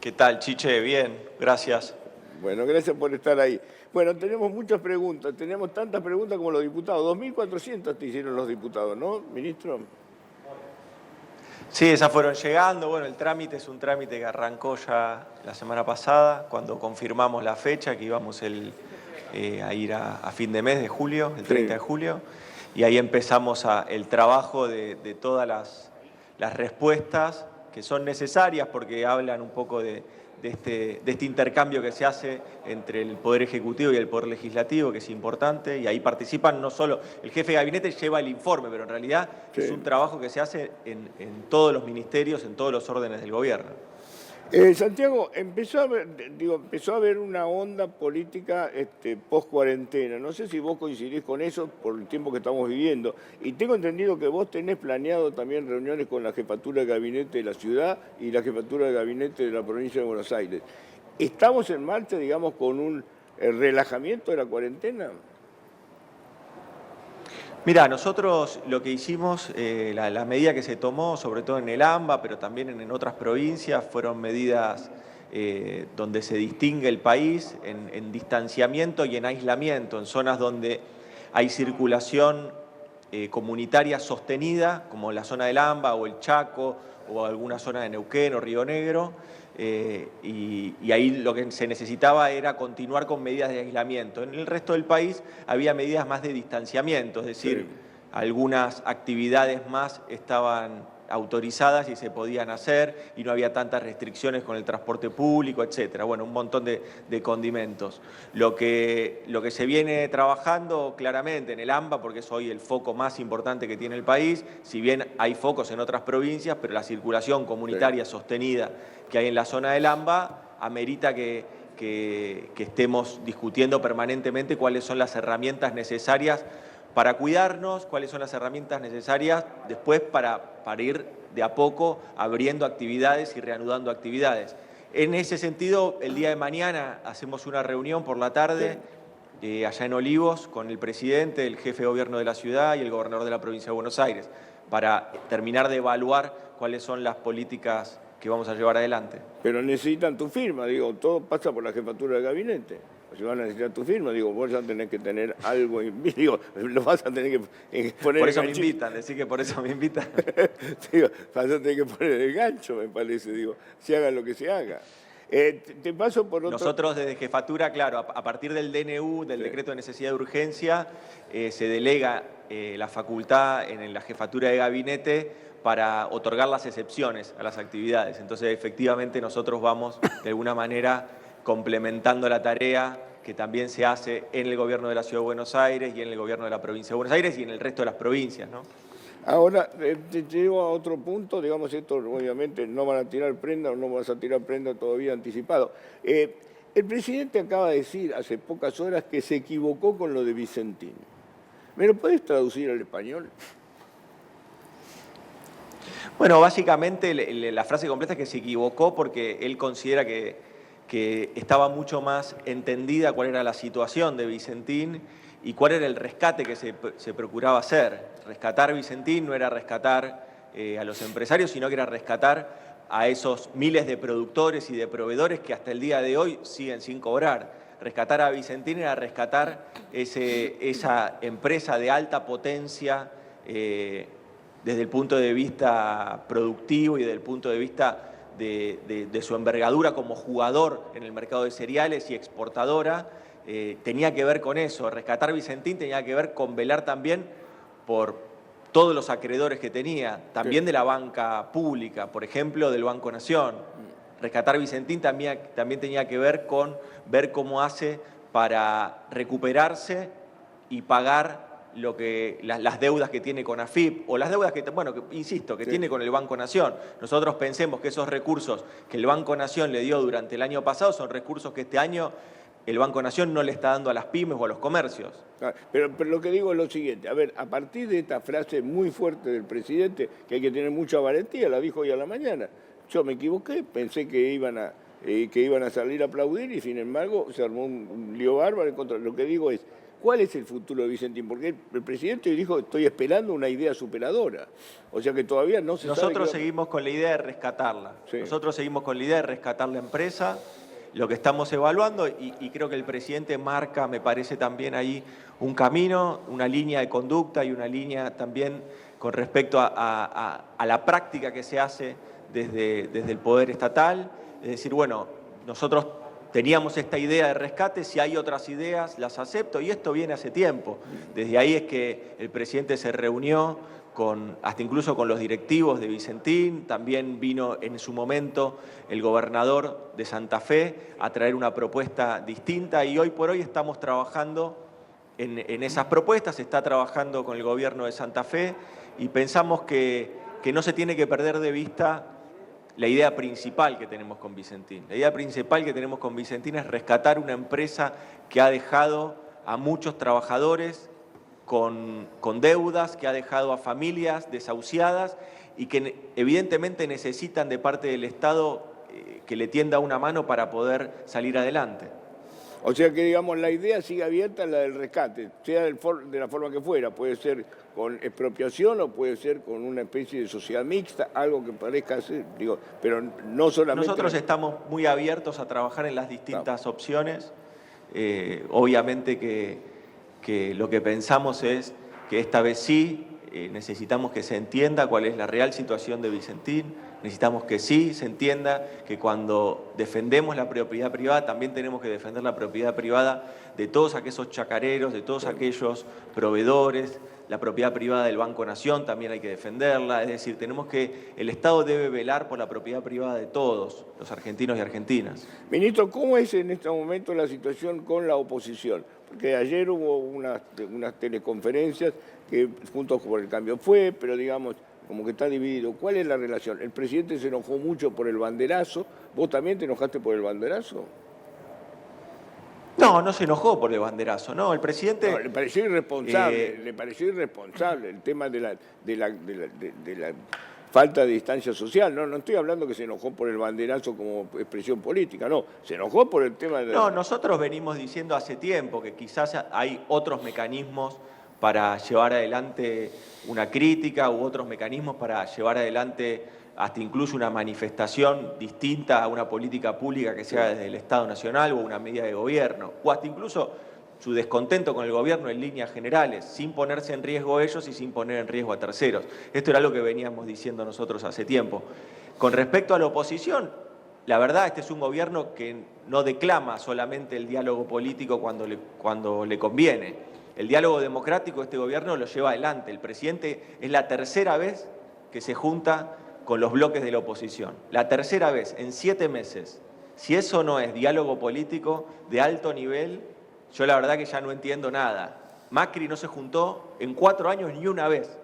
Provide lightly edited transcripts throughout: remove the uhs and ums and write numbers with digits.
¿Qué tal, Chiche? Bien, gracias. Bueno, gracias por estar ahí. Bueno, tenemos muchas preguntas, tenemos tantas preguntas como los diputados. 2.400 te hicieron los diputados, ¿no, ministro? Sí, esas fueron llegando. Bueno, el trámite es un trámite que arrancó ya la semana pasada, cuando confirmamos la fecha, que íbamos a ir a fin de mes de julio, el 30 de Sí. julio, y ahí empezamos el trabajo de todas las respuestas que son necesarias porque hablan un poco de este intercambio que se hace entre el Poder Ejecutivo y el Poder Legislativo, que es importante, y ahí participan no solo, el jefe de gabinete lleva el informe, pero en realidad es un trabajo que se hace en todos los ministerios, en todos los órdenes del gobierno. Santiago, empezó a haber una onda política post-cuarentena. No sé si vos coincidís con eso por el tiempo que estamos viviendo. Y tengo entendido que vos tenés planeado también reuniones con la jefatura de gabinete de la ciudad y la jefatura de gabinete de la provincia de Buenos Aires. ¿Estamos en marcha, digamos, con un relajamiento de la cuarentena? Mira, nosotros lo que hicimos, la medida que se tomó, sobre todo en el AMBA, pero también en otras provincias, fueron medidas donde se distingue el país en distanciamiento y en aislamiento, en zonas donde hay circulación comunitaria sostenida, como la zona del AMBA o el Chaco o alguna zona de Neuquén o Río Negro, y ahí lo que se necesitaba era continuar con medidas de aislamiento. En el resto del país había medidas más de distanciamiento, es decir, Sí. algunas actividades más estaban autorizadas y se podían hacer y no había tantas restricciones con el transporte público, etcétera. Bueno, un montón de condimentos. Lo que se viene trabajando claramente en el AMBA, porque es hoy el foco más importante que tiene el país, si bien hay focos en otras provincias, pero la circulación comunitaria sostenida que hay en la zona del AMBA amerita que estemos discutiendo permanentemente cuáles son las herramientas necesarias para cuidarnos, cuáles son las herramientas necesarias después para ir de a poco abriendo actividades y reanudando actividades. En ese sentido, el día de mañana hacemos una reunión por la tarde allá en Olivos con el presidente, el jefe de gobierno de la ciudad y el gobernador de la provincia de Buenos Aires para terminar de evaluar cuáles son las políticas que vamos a llevar adelante. Pero necesitan tu firma, digo, todo pasa por la jefatura de gabinete. Si van a necesitar tu firma, digo, vos ya tenés que tener algo, digo, lo vas a tener que poner Por el eso me ganchito. invitan, decir que por eso me invitan. Digo, vas a tener que poner el gancho, me parece, digo, se haga lo que se haga. Te paso por otro... Nosotros desde Jefatura, claro, a partir del DNU, del Decreto de Necesidad de Urgencia, se delega la facultad en la Jefatura de Gabinete para otorgar las excepciones a las actividades. Entonces, efectivamente, nosotros vamos, de alguna manera, complementando la tarea que también se hace en el gobierno de la Ciudad de Buenos Aires y en el gobierno de la provincia de Buenos Aires y en el resto de las provincias, ¿no? Ahora, te llevo a otro punto, digamos, esto obviamente no van a tirar prenda o no vas a tirar prenda todavía anticipado. El presidente acaba de decir hace pocas horas que se equivocó con lo de Vicentín. ¿Me lo puedes traducir al español? Bueno, básicamente la frase completa es que se equivocó porque él considera que estaba mucho más entendida cuál era la situación de Vicentín y cuál era el rescate que se procuraba hacer. Rescatar Vicentín no era rescatar a los empresarios, sino que era rescatar a esos miles de productores y de proveedores que hasta el día de hoy siguen sin cobrar. Rescatar a Vicentín era rescatar esa empresa de alta potencia desde el punto de vista productivo y desde el punto de vista de su envergadura como jugador en el mercado de cereales y exportadora, tenía que ver con eso. Rescatar Vicentín tenía que ver con velar también por todos los acreedores que tenía, también de la banca pública, por ejemplo, del Banco Nación. Rescatar Vicentín también tenía que ver con ver cómo hace para recuperarse y pagar las deudas que tiene con AFIP o las deudas que tiene con el Banco Nación. Nosotros pensemos que esos recursos que el Banco Nación le dio durante el año pasado son recursos que este año el Banco Nación no le está dando a las pymes o a los comercios. Pero lo que digo es lo siguiente, a ver, a partir de esta frase muy fuerte del presidente, que hay que tener mucha valentía, la dijo hoy a la mañana, yo me equivoqué, pensé que iban a salir a aplaudir y sin embargo se armó un lío bárbaro en contra. Lo que digo es, ¿Cuál es el futuro de Vicentín? Porque el presidente dijo, estoy esperando una idea superadora. O sea que todavía no se sabe. Nosotros seguimos con la idea de rescatarla. Sí. Nosotros seguimos con la idea de rescatar la empresa. Lo que estamos evaluando, y creo que el presidente marca, me parece también ahí, un camino, una línea de conducta y una línea también con respecto a la práctica que se hace desde el Poder Estatal. Es decir, bueno, nosotros teníamos esta idea de rescate, si hay otras ideas las acepto, y esto viene hace tiempo. Desde ahí es que el presidente se reunió hasta incluso con los directivos de Vicentín, también vino en su momento el gobernador de Santa Fe a traer una propuesta distinta, y hoy por hoy estamos trabajando en esas propuestas, se está trabajando con el gobierno de Santa Fe, y pensamos que no se tiene que perder de vista la idea principal que tenemos con Vicentín. La idea principal que tenemos con Vicentín es rescatar una empresa que ha dejado a muchos trabajadores con deudas, que ha dejado a familias desahuciadas y que evidentemente necesitan de parte del Estado que le tienda una mano para poder salir adelante. O sea que, digamos, la idea sigue abierta, la del rescate, sea de la forma que fuera. Puede ser con expropiación o puede ser con una especie de sociedad mixta, algo que parezca ser, digo, pero no solamente. Nosotros estamos muy abiertos a trabajar en las distintas opciones. Obviamente que lo que pensamos es que esta vez sí necesitamos que se entienda cuál es la real situación de Vicentín. Necesitamos que sí se entienda que cuando defendemos la propiedad privada, también tenemos que defender la propiedad privada de todos aquellos chacareros, de todos aquellos proveedores. La propiedad privada del Banco Nación también hay que defenderla. Es decir, el Estado debe velar por la propiedad privada de todos los argentinos y argentinas. Ministro, ¿cómo es en este momento la situación con la oposición? Porque ayer hubo unas teleconferencias que Juntos por el Cambio fue, pero digamos, como que está dividido. ¿Cuál es la relación? El presidente se enojó mucho por el banderazo. ¿Vos también te enojaste por el banderazo? No, no se enojó por el banderazo, no, el presidente. No, le pareció irresponsable el tema de la falta de distancia social. No estoy hablando que se enojó por el banderazo como expresión política, no, se enojó por el tema de. No, nosotros venimos diciendo hace tiempo que quizás hay otros mecanismos para llevar adelante una crítica u otros mecanismos para llevar adelante hasta incluso una manifestación distinta a una política pública que sea desde el Estado Nacional o una medida de gobierno, o hasta incluso su descontento con el gobierno en líneas generales, sin ponerse en riesgo ellos y sin poner en riesgo a terceros. Esto era lo que veníamos diciendo nosotros hace tiempo. Con respecto a la oposición, la verdad, este es un gobierno que no declama solamente el diálogo político cuando le conviene. El diálogo democrático este gobierno lo lleva adelante. El presidente es la tercera vez que se junta con los bloques de la oposición. La tercera vez en 7 meses. Si eso no es diálogo político de alto nivel, yo la verdad que ya no entiendo nada. Macri no se juntó en 4 años ni una vez.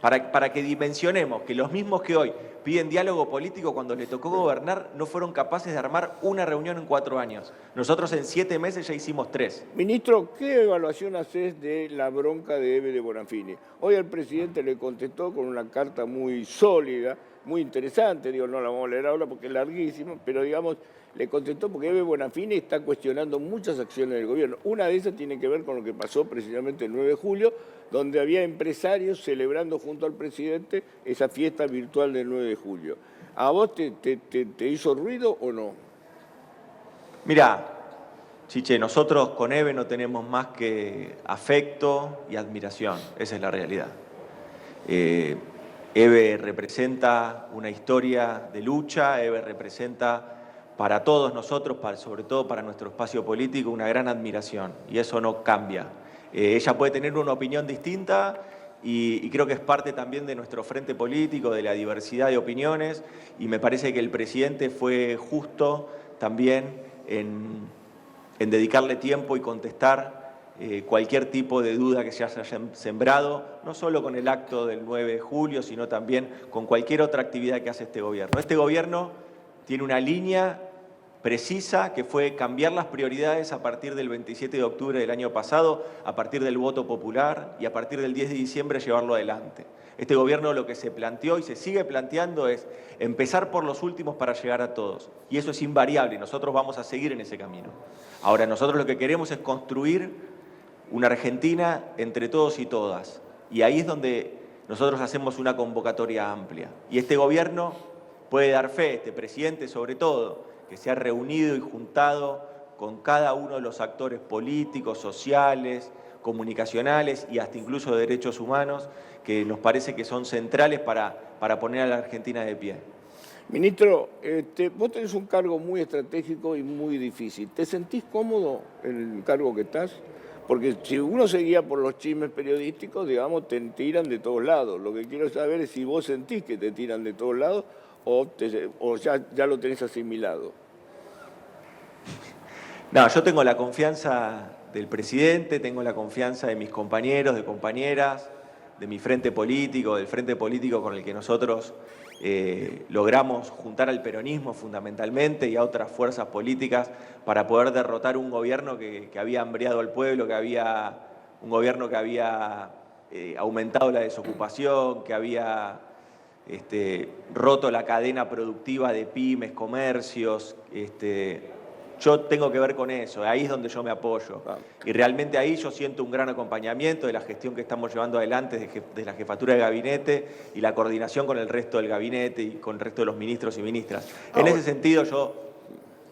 Para que dimensionemos que los mismos que hoy piden diálogo político cuando le tocó gobernar no fueron capaces de armar una reunión en 4 años. Nosotros en 7 meses ya hicimos 3. Ministro, ¿qué evaluación haces de la bronca de Eve de Bonafini? Hoy el presidente le contestó con una carta muy sólida, muy interesante, digo, no la vamos a leer ahora porque es larguísima, pero digamos, le contestó porque Eve Bonafini está cuestionando muchas acciones del gobierno. Una de esas tiene que ver con lo que pasó precisamente el 9 de julio, donde había empresarios celebrando junto al presidente esa fiesta virtual del 9 de julio. ¿A vos te hizo ruido o no? Mirá, Chiche, nosotros con Eve no tenemos más que afecto y admiración, esa es la realidad. Eve representa una historia de lucha, Eve representa para todos nosotros, sobre todo para nuestro espacio político, una gran admiración, y eso no cambia. Ella puede tener una opinión distinta y creo que es parte también de nuestro frente político, de la diversidad de opiniones, y me parece que el presidente fue justo también en dedicarle tiempo y contestar cualquier tipo de duda que se haya sembrado, no solo con el acto del 9 de julio, sino también con cualquier otra actividad que hace este gobierno. Este gobierno tiene una línea precisa que fue cambiar las prioridades a partir del 27 de octubre del año pasado, a partir del voto popular y a partir del 10 de diciembre llevarlo adelante. Este gobierno lo que se planteó y se sigue planteando es empezar por los últimos para llegar a todos. Y eso es invariable y nosotros vamos a seguir en ese camino. Ahora, nosotros lo que queremos es construir una Argentina entre todos y todas. Y ahí es donde nosotros hacemos una convocatoria amplia. Y este gobierno puede dar fe, este presidente sobre todo, que se ha reunido y juntado con cada uno de los actores políticos, sociales, comunicacionales y hasta incluso de derechos humanos, que nos parece que son centrales para poner a la Argentina de pie. Ministro, vos tenés un cargo muy estratégico y muy difícil. ¿Te sentís cómodo en el cargo que estás? Porque si uno se guía por los chismes periodísticos, digamos, te tiran de todos lados. Lo que quiero saber es si vos sentís que te tiran de todos lados o ya lo tenés asimilado. No, yo tengo la confianza del presidente, tengo la confianza de mis compañeros, de compañeras, de mi frente político, del frente político con el que nosotros logramos juntar al peronismo fundamentalmente y a otras fuerzas políticas para poder derrotar un gobierno que había hambriado al pueblo, un gobierno que había aumentado la desocupación, que había roto la cadena productiva de pymes, comercios. Yo tengo que ver con eso, ahí es donde yo me apoyo. Y realmente ahí yo siento un gran acompañamiento de la gestión que estamos llevando adelante de la jefatura de gabinete y la coordinación con el resto del gabinete y con el resto de los ministros y ministras. En ese sentido yo,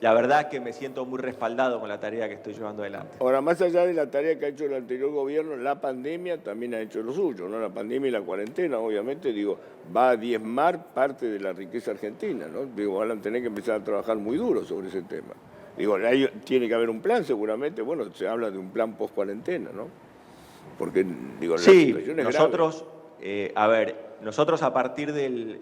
la verdad es que me siento muy respaldado con la tarea que estoy llevando adelante. Ahora, más allá de la tarea que ha hecho el anterior gobierno, la pandemia también ha hecho lo suyo, ¿no? La pandemia y la cuarentena, obviamente, va a diezmar parte de la riqueza argentina, ¿no? Van a tener que empezar a trabajar muy duro sobre ese tema. Tiene que haber un plan seguramente, bueno, se habla de un plan post-cuarentena, ¿no? Porque, la situación es nosotros, nosotros a partir del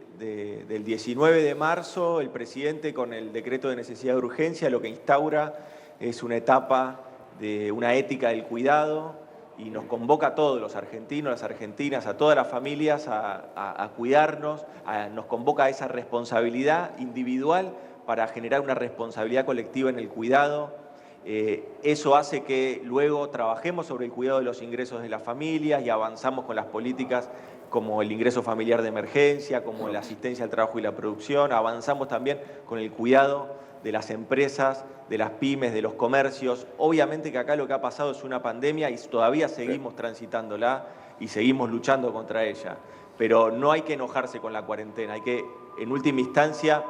19 de marzo, el presidente con el decreto de necesidad de urgencia lo que instaura es una etapa de una ética del cuidado y nos convoca a todos los argentinos, las argentinas, a todas las familias a cuidarnos, nos convoca a esa responsabilidad individual para generar una responsabilidad colectiva en el cuidado. Eso hace que luego trabajemos sobre el cuidado de los ingresos de las familias y avanzamos con las políticas como el ingreso familiar de emergencia, como la asistencia al trabajo y la producción. Avanzamos también con el cuidado de las empresas, de las pymes, de los comercios. Obviamente que acá lo que ha pasado es una pandemia y todavía seguimos transitándola y seguimos luchando contra ella. Pero no hay que enojarse con la cuarentena, en última instancia,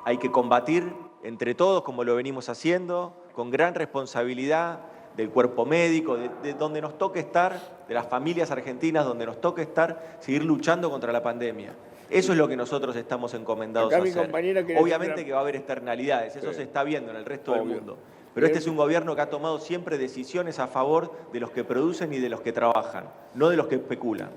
hay que combatir entre todos, como lo venimos haciendo, con gran responsabilidad del cuerpo médico, de donde nos toque estar, de las familias argentinas, donde nos toque estar, seguir luchando contra la pandemia. Eso es lo que nosotros estamos encomendados a hacer. Obviamente que va a haber externalidades, eso se está viendo en el resto del mundo. Pero este es un gobierno que ha tomado siempre decisiones a favor de los que producen y de los que trabajan, no de los que especulan.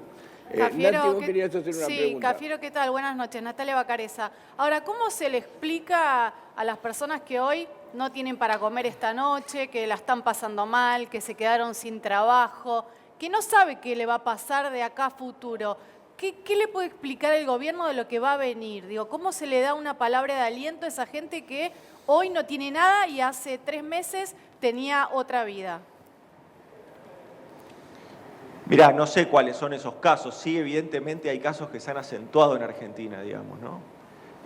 Cafiero, Nati, vos querías hacer una pregunta. Cafiero, ¿qué tal? Buenas noches, Natalia Bacareza. Ahora, ¿cómo se le explica a las personas que hoy no tienen para comer esta noche, que la están pasando mal, que se quedaron sin trabajo, que no sabe qué le va a pasar de acá a futuro? ¿Qué le puede explicar el gobierno de lo que va a venir? Digo, ¿cómo se le da una palabra de aliento a esa gente que hoy no tiene nada y hace 3 meses tenía otra vida? Mirá, no sé cuáles son esos casos. Sí, evidentemente hay casos que se han acentuado en Argentina, digamos, ¿no?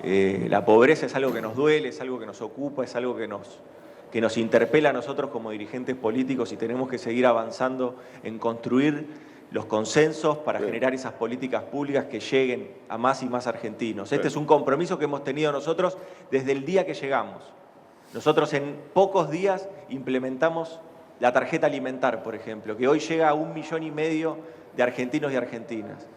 La pobreza es algo que nos duele, es algo que nos ocupa, es algo que nos interpela a nosotros como dirigentes políticos y tenemos que seguir avanzando en construir los consensos para generar esas políticas públicas que lleguen a más y más argentinos. Este es un compromiso que hemos tenido nosotros desde el día que llegamos. Nosotros en pocos días implementamos la tarjeta alimentar, por ejemplo, que hoy llega a 1,5 millones de argentinos y argentinas.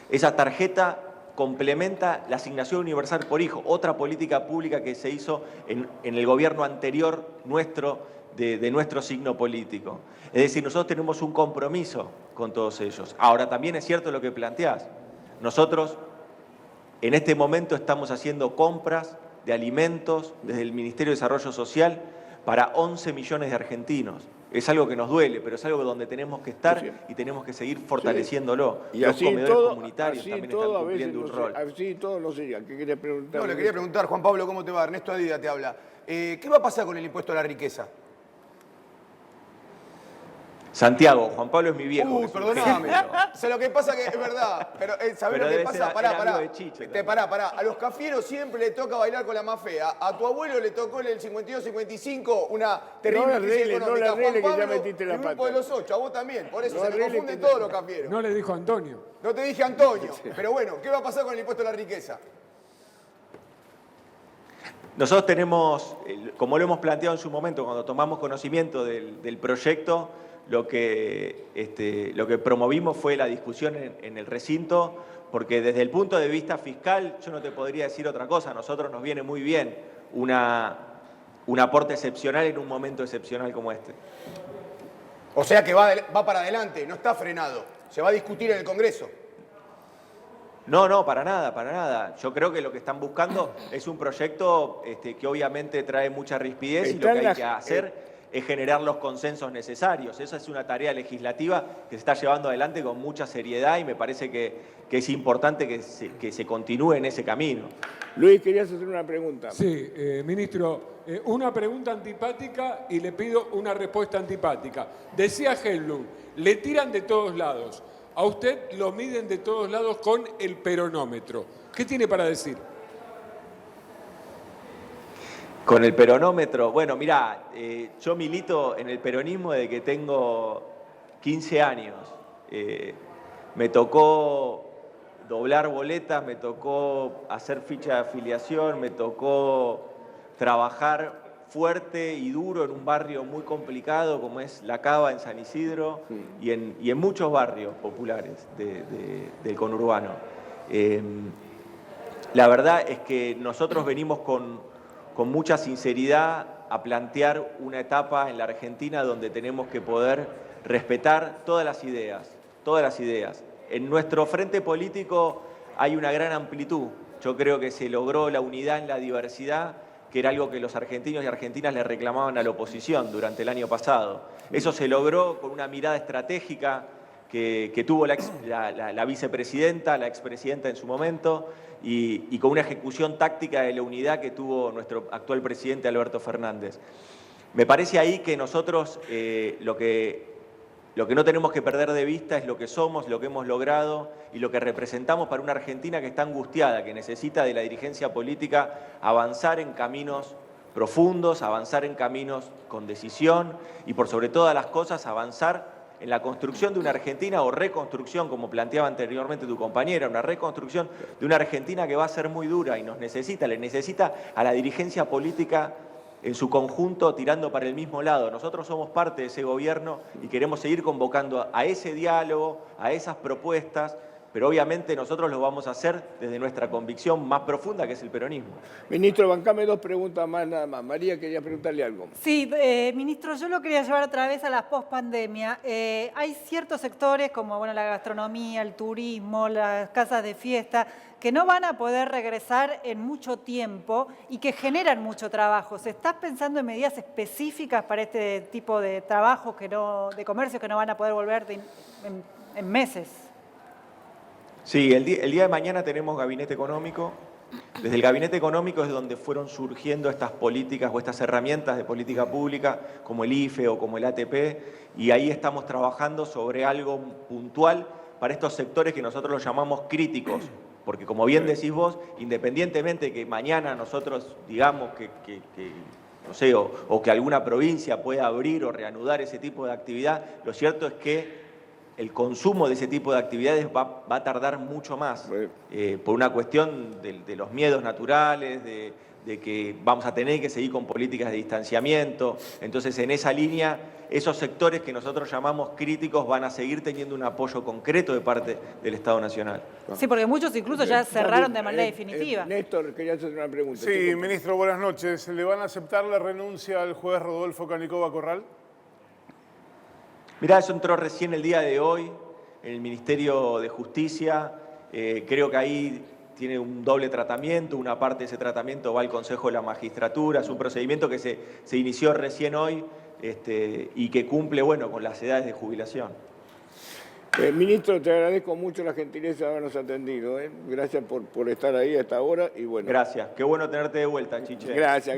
Esa tarjeta complementa la asignación universal por hijo, otra política pública que se hizo en el gobierno anterior nuestro, de nuestro signo político. Es decir, nosotros tenemos un compromiso con todos ellos. Ahora, también es cierto lo que planteás. Nosotros en este momento estamos haciendo compras de alimentos desde el Ministerio de Desarrollo Social para 11 millones de argentinos. Es algo que nos duele, pero es algo donde tenemos que estar y tenemos que seguir fortaleciéndolo. Y los así comedores todo, comunitarios también están cumpliendo un rol. Así todo no sería. ¿Qué quería preguntar? No, le quería preguntar, Juan Pablo, ¿cómo te va? Ernesto Adida te habla. ¿Qué va a pasar con el impuesto a la riqueza? Santiago, Juan Pablo es mi viejo. Uy, que es un perdóname. genio. O sea, lo que pasa que es verdad. Pero ¿sabés Pero lo que debe pasa? ser- Pará, era pará. amigo de Chicho también. Pará. A los cafieros siempre le toca bailar con la más fea. A tu abuelo le tocó en el 52-55 una terrible crisis arregles, no económica. le arregles, Juan que ya Pablo, metiste la el grupo pata. de los 8, a vos también. Por eso No se me arregles, confunden que todos los cafieros. No le dijo Antonio. No te dije Antonio. Pero bueno, ¿qué va a pasar con el impuesto a la riqueza? Nosotros tenemos, como lo hemos planteado en su momento, cuando tomamos conocimiento del proyecto, lo que promovimos fue la discusión en el recinto, porque desde el punto de vista fiscal yo no te podría decir otra cosa. A nosotros nos viene muy bien un aporte excepcional en un momento excepcional como este. O sea que va para adelante, no está frenado. Se va a discutir en el Congreso. No, para nada, para nada. Yo creo que lo que están buscando es un proyecto que obviamente trae mucha rispidez y lo que hay que hacer es generar los consensos necesarios. Esa es una tarea legislativa que se está llevando adelante con mucha seriedad y me parece que es importante que se continúe en ese camino. Luis, querías hacer una pregunta. Sí, ministro, una pregunta antipática y le pido una respuesta antipática. Decía Helblum, le tiran de todos lados. A usted lo miden de todos lados con el peronómetro. ¿Qué tiene para decir? Con el peronómetro, bueno, mirá, yo milito en el peronismo desde que tengo 15 años. Me tocó doblar boletas, me tocó hacer ficha de afiliación, me tocó trabajar fuerte y duro en un barrio muy complicado como es La Cava en San Isidro y en muchos barrios populares del conurbano. La verdad es que nosotros venimos con mucha sinceridad a plantear una etapa en la Argentina donde tenemos que poder respetar todas las ideas, todas las ideas. En nuestro frente político hay una gran amplitud. Yo creo que se logró la unidad en la diversidad, que era algo que los argentinos y argentinas le reclamaban a la oposición durante el año pasado. Eso se logró con una mirada estratégica que tuvo la vicepresidenta, la expresidenta en su momento, y con una ejecución táctica de la unidad que tuvo nuestro actual presidente Alberto Fernández. Me parece ahí que nosotros lo que no tenemos que perder de vista es lo que somos, lo que hemos logrado y lo que representamos para una Argentina que está angustiada, que necesita de la dirigencia política avanzar en caminos profundos, avanzar en caminos con decisión y por sobre todas las cosas avanzar en la construcción de una Argentina o reconstrucción, como planteaba anteriormente tu compañera, una reconstrucción de una Argentina que va a ser muy dura y le necesita a la dirigencia política en su conjunto tirando para el mismo lado. Nosotros somos parte de ese gobierno y queremos seguir convocando a ese diálogo, a esas propuestas, pero obviamente nosotros lo vamos a hacer desde nuestra convicción más profunda, que es el peronismo. Ministro, bancame dos preguntas más nada más. María quería preguntarle algo. Sí, ministro, yo lo quería llevar otra vez a la pospandemia. Hay ciertos sectores como bueno, la gastronomía, el turismo, las casas de fiesta, que no van a poder regresar en mucho tiempo y que generan mucho trabajo. ¿Se está pensando en medidas específicas para este tipo de trabajos, de comercio que no van a poder volver en meses? Sí, el día de mañana tenemos gabinete económico. Desde el gabinete económico es donde fueron surgiendo estas políticas o estas herramientas de política pública, como el IFE o como el ATP, y ahí estamos trabajando sobre algo puntual para estos sectores que nosotros los llamamos críticos, porque como bien decís vos, independientemente de que mañana nosotros digamos no sé, o que alguna provincia pueda abrir o reanudar ese tipo de actividad, lo cierto es que el consumo de ese tipo de actividades va a tardar mucho más, por una cuestión de los miedos naturales, de que vamos a tener que seguir con políticas de distanciamiento. Entonces, en esa línea, esos sectores que nosotros llamamos críticos van a seguir teniendo un apoyo concreto de parte del Estado Nacional. Sí, porque muchos incluso ya cerraron de manera definitiva. Néstor, quería hacer una pregunta. Sí, ministro, buenas noches. ¿Le van a aceptar la renuncia al juez Rodolfo Canicova Corral? Mirá, eso entró recién el día de hoy en el Ministerio de Justicia. Creo que ahí tiene un doble tratamiento. Una parte de ese tratamiento va al Consejo de la Magistratura. Es un procedimiento que se inició recién hoy y que cumple, bueno, con las edades de jubilación. Ministro, te agradezco mucho la gentileza de habernos atendido. Gracias por estar ahí a esta hora y bueno. Gracias. Qué bueno tenerte de vuelta, Chiche. Gracias.